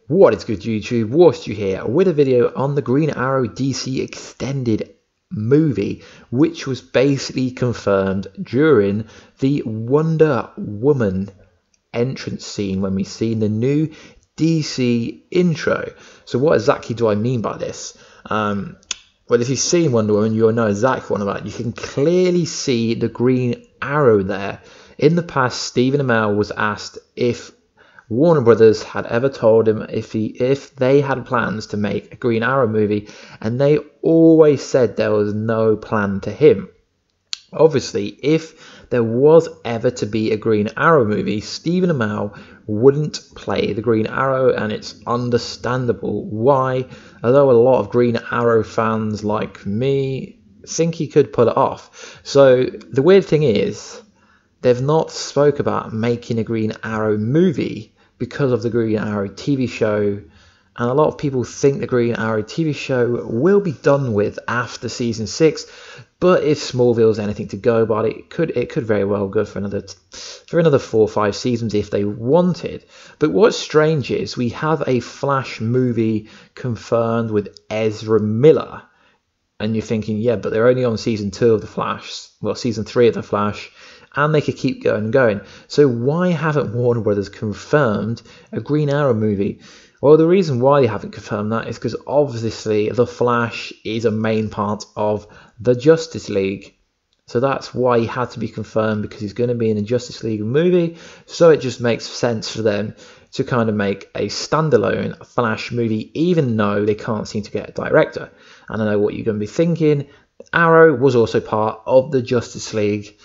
What is good, YouTube? Warstu here with a video on the Green Arrow DC extended movie, which was basically confirmed during the Wonder Woman entrance scene when we seen the new DC intro. So what exactly do I mean by this? Well, if you've seen Wonder Woman, you'll know exactly what I'm about. You can clearly see the Green Arrow there. In the past, Stephen Amell was asked if Warner Brothers had ever told him if they had plans to make a Green Arrow movie, and they always said there was no plan to him. Obviously, if there was ever to be a Green Arrow movie, Stephen Amell wouldn't play the Green Arrow, and it's understandable why, although a lot of Green Arrow fans like me think he could pull it off. So the weird thing is, they've not spoke about making a Green Arrow movie because of the Green Arrow TV show, and a lot of people think the Green Arrow TV show will be done with after season 6. But if Smallville's anything to go by, it could very well go for another 4 or 5 seasons if they wanted. But what's strange is we have a Flash movie confirmed with Ezra Miller, and you're thinking, yeah, but they're only on season 2 of the Flash, well, season 3 of the Flash, and they could keep going and going. So why haven't Warner Brothers confirmed a Green Arrow movie? Well, the reason why they haven't confirmed that is because obviously the Flash is a main part of the Justice League. So that's why he had to be confirmed, because he's going to be in a Justice League movie. So it just makes sense for them to kind of make a standalone Flash movie, even though they can't seem to get a director. And I know what you're going to be thinking. Arrow was also part of the Justice League.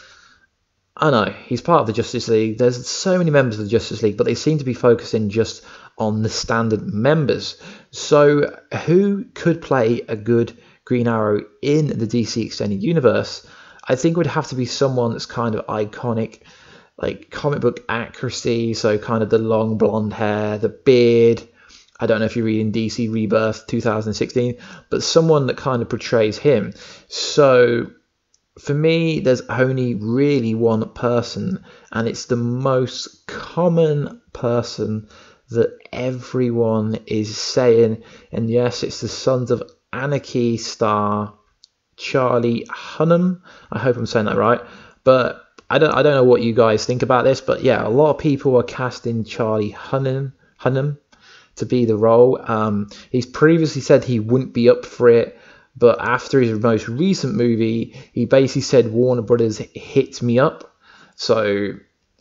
I know, he's part of the Justice League. There's so many members of the Justice League, but they seem to be focusing just on the standard members. So who could play a good Green Arrow in the DC Extended Universe? I think it would have to be someone that's kind of iconic, like comic book accuracy, so kind of the long blonde hair, the beard. I don't know if you're reading DC Rebirth 2016, but someone that kind of portrays him. So for me, there's only really one person, and it's the most common person that everyone is saying, and yes, it's the Sons of Anarchy star Charlie Hunnam. I hope I'm saying that right, but I don't know what you guys think about this, but yeah, a lot of people are casting Charlie Hunnam to be the role. He's previously said he wouldn't be up for it, but after his most recent movie, he basically said Warner Brothers hit me up. So,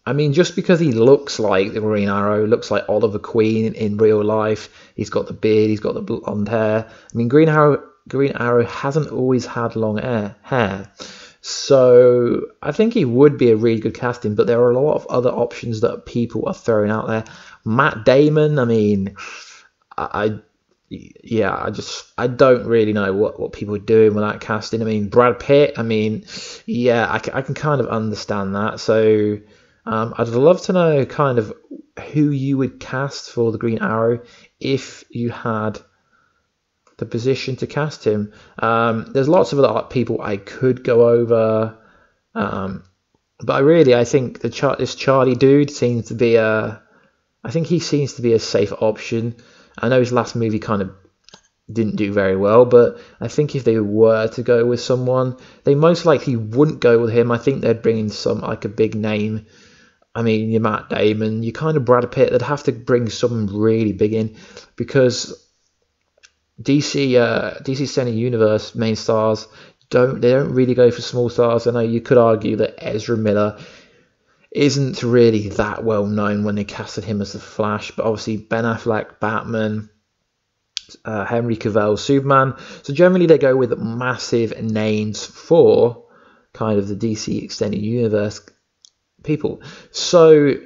I mean, just because he looks like the Green Arrow, looks like Oliver Queen in real life, he's got the beard, he's got the blonde hair. I mean, Green Arrow hasn't always had long hair. So, I think he would be a really good casting, but there are a lot of other options that people are throwing out there. Matt Damon, I mean, I don't really know what people are doing with that casting. I mean, Brad Pitt, I mean, yeah, I can kind of understand that. So I'd love to know kind of who you would cast for the Green Arrow if you had the position to cast him. There's lots of other people I could go over, but I think this Charlie dude seems to be a safe option. I know his last movie kind of didn't do very well, but I think if they were to go with someone, they most likely wouldn't go with him. I think they'd bring in a big name. I mean, your Matt Damon, you kind of Brad Pitt. They'd have to bring someone really big in, because DC Extended Universe main stars don't really go for small stars. I know you could argue that Ezra Miller isn't really that well known when they casted him as the Flash, but obviously Ben Affleck, Batman, Henry Cavill, Superman. So generally they go with massive names for kind of the DC Extended Universe people. So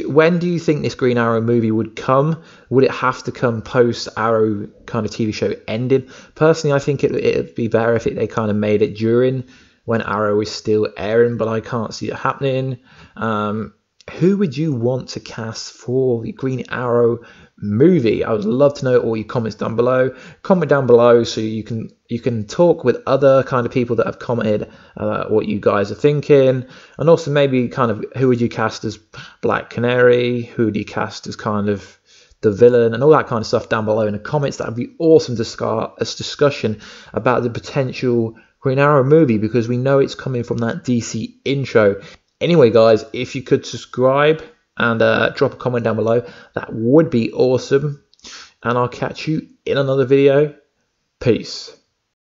when do you think this Green Arrow movie would come? Would it have to come post Arrow kind of TV show ending? Personally, I think it'd be better if they kind of made it during when Arrow is still airing, but I can't see it happening. Who would you want to cast for the Green Arrow movie? I would love to know all your comments down below. Comment down below so you can talk with other kind of people that have commented what you guys are thinking, and also maybe kind of who would you cast as Black Canary, who would you cast as kind of the villain, and all that kind of stuff down below in the comments. That would be awesome to start a discussion about the potential Green Arrow movie, because we know it's coming from that DC intro. Anyway, guys, if you could subscribe and drop a comment down below, that would be awesome. And I'll catch you in another video. Peace.